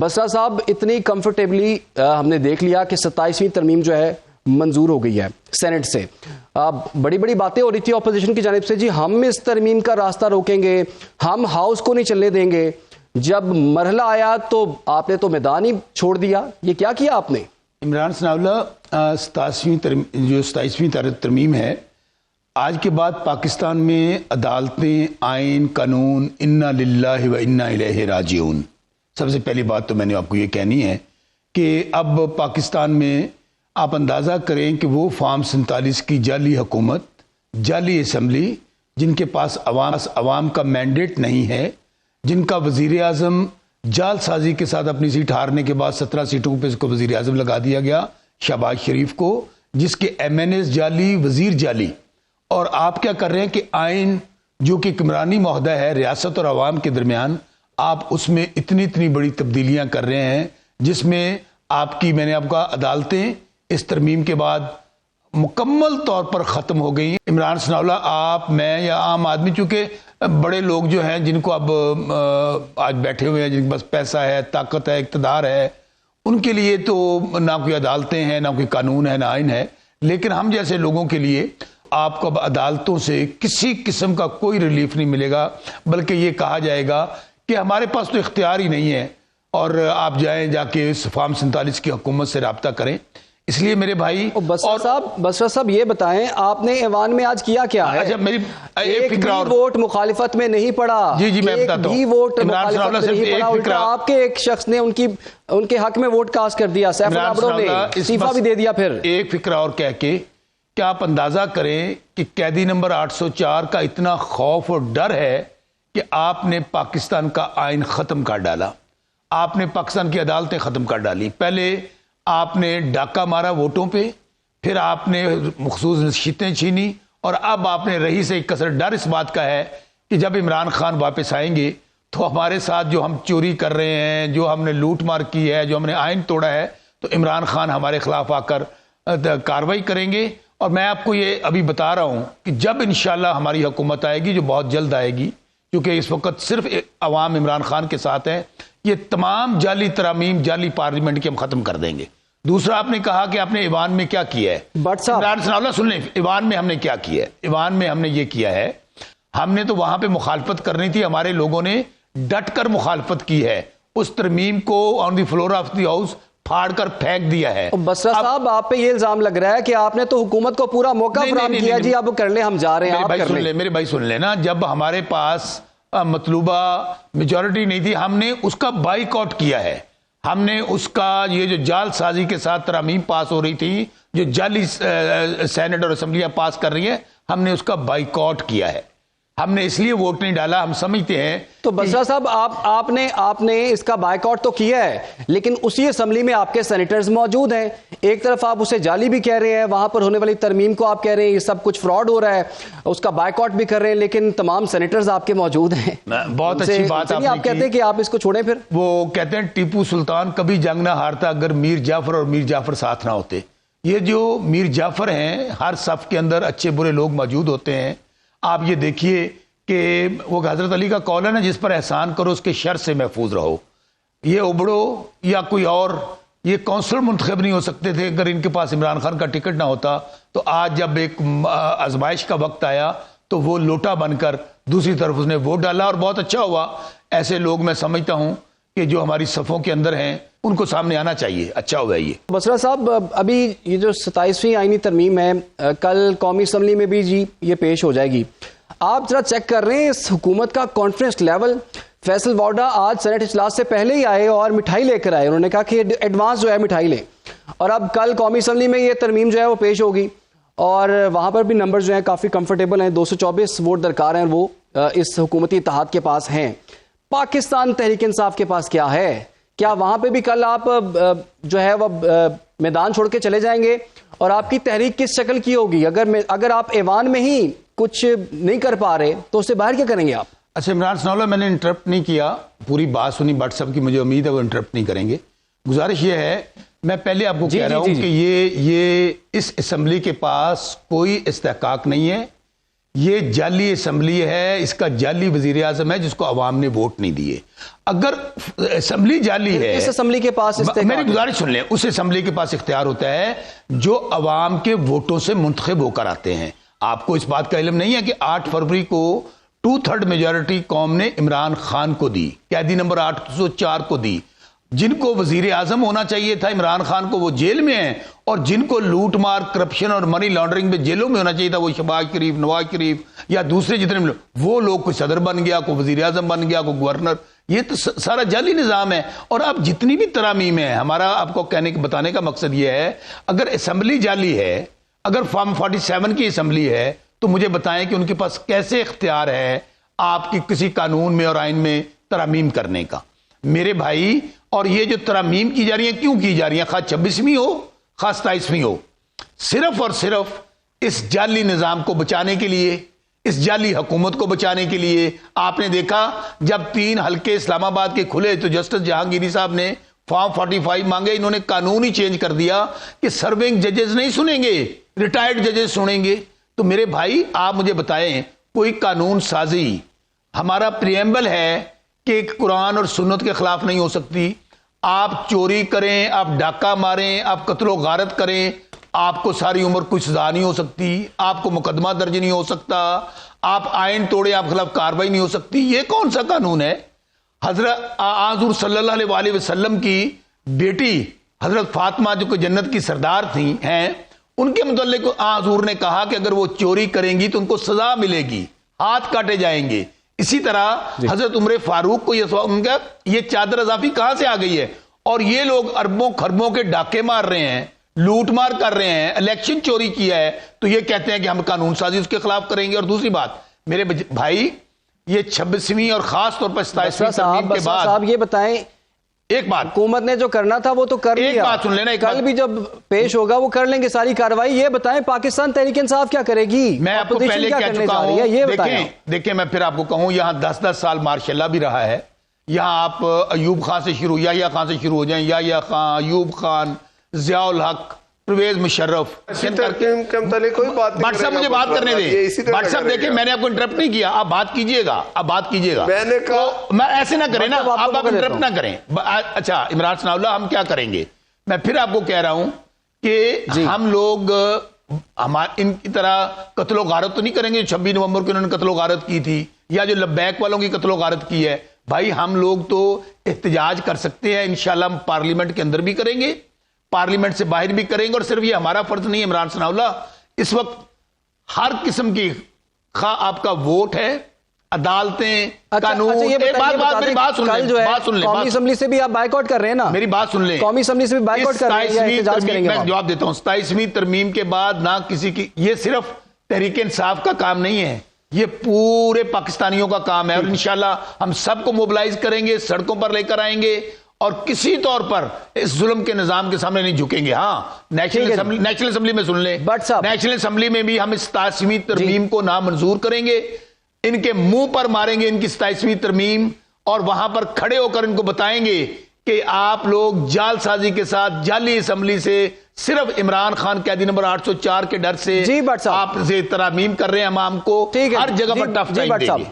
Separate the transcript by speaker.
Speaker 1: بسرا صاحب اتنی کمفرٹیبلی ہم نے دیکھ لیا کہ 27ویں ترمیم جو ہے منظور ہو گئی ہے سینٹ سے. بڑی بڑی باتیں ہو رہی تھی اپوزیشن کی جانب سے، جی ہم اس ترمیم کا راستہ روکیں گے، ہم ہاؤس کو نہیں چلنے دیں گے. جب مرحلہ آیا تو آپ نے تو میدان ہی چھوڑ دیا. یہ کیا کیا آپ نے؟
Speaker 2: عمران ثناءاللہ 27ویں ترمیم ہے. آج کے بعد پاکستان میں عدالتیں، آئین، قانون انا للہ و انا الیہ راجعون. سب سے پہلی بات تو میں نے آپ کو یہ کہنی ہے کہ اب پاکستان میں آپ اندازہ کریں کہ وہ فارم 47 کی جعلی حکومت، جعلی اسمبلی، جن کے پاس عوام کا مینڈیٹ نہیں ہے، جن کا وزیر اعظم جعل سازی کے ساتھ اپنی سیٹ ہارنے کے بعد 17 سیٹوں پہ اس کو وزیر اعظم لگا دیا گیا شہباز شریف کو، جس کے MNAs جعلی، وزیر جعلی. اور آپ کیا کر رہے ہیں کہ آئین جو کہ حکمرانی معاہدہ ہے ریاست اور عوام کے درمیان، آپ اس میں اتنی بڑی تبدیلیاں کر رہے ہیں جس میں آپ کی، میں نے آپ کا، عدالتیں اس ترمیم کے بعد مکمل طور پر ختم ہو گئی. عمران ثناءاللہ، آپ، میں یا عام آدمی، چونکہ بڑے لوگ جو ہیں جن کو اب آج بیٹھے ہوئے ہیں، جن کے پاس پیسہ ہے، طاقت ہے، اقتدار ہے، ان کے لیے تو نہ کوئی عدالتیں ہیں، نہ کوئی قانون ہے، نہ آئین ہے. لیکن ہم جیسے لوگوں کے لیے آپ کو اب عدالتوں سے کسی قسم کا کوئی ریلیف نہیں ملے گا، بلکہ یہ کہا جائے گا کہ ہمارے پاس تو اختیار ہی نہیں ہے اور آپ جائیں جا کے اس فارم 47 کی حکومت سے رابطہ کریں. اس لیے میرے بھائی،
Speaker 1: بسرا صاحب یہ بتائیں آپ نے ایوان میں آج کیا کیا ہے؟
Speaker 2: اچھا، میری ایک فکر اور،
Speaker 1: ووٹ مخالفت میں نہیں پڑا.
Speaker 2: جی میں بتاتا ہوں.
Speaker 1: ووٹ مخالفت میں نہیں پڑا، الٹا آپ کے ایک شخص نے ان کے حق میں ووٹ کاسٹ کر دیا، سیف العبرو نے استعفیٰ بھی دے دیا. پھر
Speaker 2: ایک فکر اور کہہ کے کیا آپ اندازہ کریں کہ قیدی نمبر 804 کا اتنا خوف اور ڈر ہے کہ آپ نے پاکستان کا آئین ختم کر ڈالا، آپ نے پاکستان کی عدالتیں ختم کر ڈالی. پہلے آپ نے ڈاکہ مارا ووٹوں پہ، پھر آپ نے مخصوص نشستیں چھینی، اور اب آپ نے رہی سے ایک کثر ڈر اس بات کا ہے کہ جب عمران خان واپس آئیں گے تو ہمارے ساتھ جو ہم چوری کر رہے ہیں، جو ہم نے لوٹ مار کی ہے، جو ہم نے آئین توڑا ہے، تو عمران خان ہمارے خلاف آ کر کارروائی کریں گے. اور میں آپ کو یہ ابھی بتا رہا ہوں کہ جب انشاءاللہ ہماری حکومت آئے گی، جو بہت جلد آئے گی، کیونکہ اس وقت صرف عوام عمران خان کے ساتھ ہے، یہ تمام جعلی ترامیم، جعلی پارلیمنٹ کے ہم ختم کر دیں گے. دوسرا، آپ نے کہا کہ آپ نے ایوان میں کیا کیا ہے. عمران ثناءاللہ سن لیں، ایوان میں ہم نے کیا کیا ہے. ایوان میں ہم نے یہ کیا ہے، ہم نے تو وہاں پہ مخالفت کرنی تھی، ہمارے لوگوں نے ڈٹ کر مخالفت کی ہے. اس ترمیم کو آن دی فلور آف دی ہاؤس پھاڑ کر پھینک دیا ہے.
Speaker 1: بسرا صاحب، آپ پہ یہ الزام لگ رہا ہے کہ آپ نے تو حکومت کو پورا موقع فراہم کیا، جی اب کر لیں، ہم جا رہے ہیں.
Speaker 2: میرے بھائی سن لیں نا، جب ہمارے پاس مطلوبہ میجورٹی نہیں تھی، ہم نے اس کا بائیک آؤٹ کیا ہے. ہم نے اس کا، یہ جو جعل سازی کے ساتھ ترامیم پاس ہو رہی تھی، جو جعلی سینٹ اور اسمبلیاں پاس کر رہی ہیں، ہم نے اس کا بائیک آؤٹ کیا ہے. ہم نے اس لیے ووٹ نہیں ڈالا، ہم سمجھتے ہیں.
Speaker 1: تو بسرا صاحب، آپ نے اس کا بائیک آؤٹ تو کیا ہے، لیکن اسی اسمبلی میں آپ کے سینیٹرز موجود ہیں. ایک طرف آپ اسے جعلی بھی کہہ رہے ہیں، وہاں پر ہونے والی ترمیم کو آپ کہہ رہے ہیں یہ سب کچھ فراڈ ہو رہا ہے، اس کا بائیک آؤٹ بھی کر رہے ہیں، لیکن تمام سینیٹرز آپ کے موجود ہیں.
Speaker 2: بہت اچھی بات
Speaker 1: آپ کہتے ہیں کہ آپ اس کو چھوڑیں. پھر
Speaker 2: وہ کہتے ہیں ٹیپو سلطان کبھی جنگ نہ ہارتا اگر میر جعفر اور میر جعفر ساتھ نہ ہوتے. یہ جو میر جعفر ہیں، ہر صف کے اندر اچھے برے لوگ موجود ہوتے ہیں. آپ یہ دیکھیے کہ وہ حضرت علی کا قول ہے نا، جس پر احسان کرو اس کے شر سے محفوظ رہو. یہ اوبڑو یا کوئی اور یہ کونسلر منتخب نہیں ہو سکتے تھے اگر ان کے پاس عمران خان کا ٹکٹ نہ ہوتا. تو آج جب ایک آزمائش کا وقت آیا تو وہ لوٹا بن کر دوسری طرف اس نے ووٹ ڈالا، اور بہت اچھا ہوا. ایسے لوگ میں سمجھتا ہوں کہ جو ہماری صفوں کے اندر ہیں ان کو سامنے آنا چاہیے. اچھا ہوا یہ.
Speaker 1: بسرا صاحب، ابھی یہ جو 27ویں آئینی ترمیم ہے، کل قومی اسمبلی میں بھی جی یہ پیش ہو جائے گی. آپ ذرا چیک کر رہے ہیں اس حکومت کا کانفیڈنس لیول. فیصل وارڈا آج سینٹ اجلاس سے پہلے ہی آئے اور مٹھائی لے کر آئے. انہوں نے کہا کہ ایڈوانس جو ہے مٹھائی لیں، اور اب کل قومی اسمبلی میں یہ ترمیم جو ہے وہ پیش ہوگی، اور وہاں پر بھی نمبر جو ہیں کافی کمفرٹیبل ہیں. 224 ووٹ درکار ہیں، وہ اس حکومتی اتحاد کے پاس ہیں. پاکستان تحریک انصاف کے پاس کیا ہے؟ کیا وہاں پہ بھی کل آپ جو ہے وہ میدان چھوڑ کے چلے جائیں گے؟ اور آپ کی تحریک کس شکل کی ہوگی؟ اگر آپ ایوان میں ہی کچھ نہیں کر پا رہے تو اس سے باہر کیا کریں گے آپ؟
Speaker 2: اچھا عمران ثناءاللہ، میں نے انٹرپٹ نہیں کیا، پوری بات سنی بٹ صاحب کی، مجھے امید ہے وہ انٹرپٹ نہیں کریں گے. گزارش یہ ہے، میں پہلے آپ کو کہہ رہا ہوں کہ یہ اس اسمبلی کے پاس کوئی استحقاق نہیں ہے یہ جعلی اسمبلی ہے، اس کا جعلی وزیر اعظم ہے جس کو عوام نے ووٹ نہیں دیے۔ اگر اسمبلی جعلی ہے،
Speaker 1: اس اسمبلی کے پاس
Speaker 2: میری گزارش سن لیں، اس اسمبلی کے پاس اختیار ہوتا ہے جو عوام کے ووٹوں سے منتخب ہو کر آتے ہیں۔ آپ کو اس بات کا علم نہیں ہے کہ 8 فروری کو 2/3 میجورٹی قوم نے عمران خان کو دی، قیدی نمبر 804 کو دی۔ جن کو وزیر اعظم ہونا چاہیے تھا عمران خان کو، وہ جیل میں ہیں، اور جن کو لوٹ مار، کرپشن اور منی لانڈرنگ میں جیلوں میں ہونا چاہیے تھا، وہ شہباز شریف، نواز شریف یا دوسرے جتنے وہ لوگ، کوئی صدر بن گیا، کوئی وزیر اعظم بن گیا، کوئی گورنر۔ یہ تو سارا جعلی نظام ہے۔ اور اب جتنی بھی ترامیم ہے، ہمارا آپ کو بتانے کا مقصد یہ ہے، اگر اسمبلی جعلی ہے، اگر فارم 47 کی اسمبلی ہے، تو مجھے بتائیں کہ ان کے پاس کیسے اختیار ہے آپ کی کسی قانون میں اور آئین میں ترامیم کرنے کا؟ میرے بھائی، اور یہ جو ترامیم کی جا رہی ہیں، کیوں کی جا رہی ہیں؟ خواہ 26ویں ہو، خواہ 27ویں ہو، صرف اور صرف اس جعلی نظام کو بچانے کے لیے، اس جعلی حکومت کو بچانے کے لیے۔ آپ نے دیکھا جب 3 حلقے اسلام آباد کے کھلے تو جسٹس جہانگیری صاحب نے فارم 45 مانگے، انہوں نے قانون ہی چینج کر دیا کہ سرونگ ججز نہیں سنیں گے، ریٹائرڈ ججز سنیں گے۔ تو میرے بھائی، آپ مجھے بتائیں، کوئی قانون سازی، ہمارا پریمبل ہے کہ قرآن اور سنت کے خلاف نہیں ہو سکتی۔ آپ چوری کریں، آپ ڈاکہ ماریں، آپ قتل و غارت کریں، آپ کو ساری عمر کوئی سزا نہیں ہو سکتی، آپ کو مقدمہ درج نہیں ہو سکتا، آپ آئین توڑے، آپ خلاف کارروائی نہیں ہو سکتی۔ یہ کون سا قانون ہے؟ حضرت حضور صلی اللہ علیہ وسلم کی بیٹی حضرت فاطمہ جو کہ جنت کی سردار ہیں، ان کے متعلق حضور نے کہا کہ اگر وہ چوری کریں گی تو ان کو سزا ملے گی، ہاتھ کاٹے جائیں گے۔ اسی طرح حضرت عمر فاروق کو یہ چادر اضافی کہاں سے آ گئی ہے؟ اور یہ لوگ اربوں خربوں کے ڈاکے مار رہے ہیں، لوٹ مار کر رہے ہیں، الیکشن چوری کیا ہے، تو یہ کہتے ہیں کہ ہم قانون سازی اس کے خلاف کریں گے۔ اور دوسری بات میرے بھائی، یہ 26ویں اور خاص طور پر 27ویں ترمیم کے بعد،
Speaker 1: صاحب یہ بتائیں،
Speaker 2: ایک بات،
Speaker 1: حکومت نے جو کرنا تھا وہ تو کر لیا،
Speaker 2: ایک بات سن لینا،
Speaker 1: کل بھی جب پیش ہوگا وہ کر لیں گے ساری کارروائی۔ یہ بتائیں پاکستان تحریک انصاف کیا کرے گی؟
Speaker 2: میں آپ کو پہلے کہہ چکا ہوں، دیکھیں میں پھر آپ کو کہوں، یہاں 10 سال ماشاء اللہ بھی رہا ہے۔ یہاں آپ ایوب خان سے شروع، یحییٰ خان سے شروع ہو جائیں، یحییٰ خان، ایوب خان، ضیاء الحق، پرویز مشرف، بٹ صاحب مجھے بات کرنے دیں۔ بٹ صاحب دیکھیں، میں نے آپ کو انٹرپٹ نہیں کیا، آپ بات کیجئے گا، آپ بات کیجئے گا، میں ایسے نہ کریں نا، آپ انٹرپٹ نہ کریں۔ اچھا عمران ثناء اللہ، ہم کیا کریں گے؟ میں پھر آپ کو کہہ رہا ہوں کہ ہم لوگ ان کی طرح قتل و غارت تو نہیں کریں گے۔ 26 نومبر کو انہوں نے قتل و غارت کی تھی، یا جو لبیک والوں کی قتل و غارت کی ہے۔ بھائی ہم لوگ تو احتجاج کر سکتے ہیں، انشاءاللہ ہم پارلیمنٹ کے اندر بھی کریں گے، پارلیمنٹ سے باہر بھی کریں گے۔ اور صرف یہ ہمارا فرض نہیں ہے عمران ثناء اللہ، اس وقت ہر قسم کی، خواہ آپ کا ووٹ ہے، عدالتیں، قانون، ایک میری بات سن لیں،
Speaker 1: قومی اسمبلی سے بھی آپ بائیکاٹ کر رہے ہیں نا،
Speaker 2: میری بات سن لیں،
Speaker 1: قومی اسمبلی سے بھی بائیکاٹ کر رہے ہیں، احتجاج کریں گے۔
Speaker 2: میں جواب دیتا ہوں، 27ویں ترمیم کے بعد نہ کسی کی، یہ صرف تحریک انصاف کا کام نہیں ہے، یہ پورے پاکستانیوں کا کام ہے، اور انشاءاللہ ہم سب کو موبلائز کریں گے، سڑکوں پر لے کر آئیں گے، اور کسی طور پر اس ظلم کے نظام کے سامنے نہیں جھکیں گے۔ ہاں، نیشنل اسمبلی میں سن لیں، نیشنل اسمبلی میں بھی ہم اس 27ویں ترمیم کو نامنظور کریں گے، ان کے منہ پر ماریں گے ان کی 27ویں ترمیم، اور وہاں پر کھڑے ہو کر ان کو بتائیں گے کہ آپ لوگ جعل سازی کے ساتھ جعلی اسمبلی سے صرف عمران خان قیدی نمبر 804 کے ڈر سے آپ سے ترامیم کر رہے ہیں، ہم کو ہر جگہ پر ٹف ٹائم دیں گے۔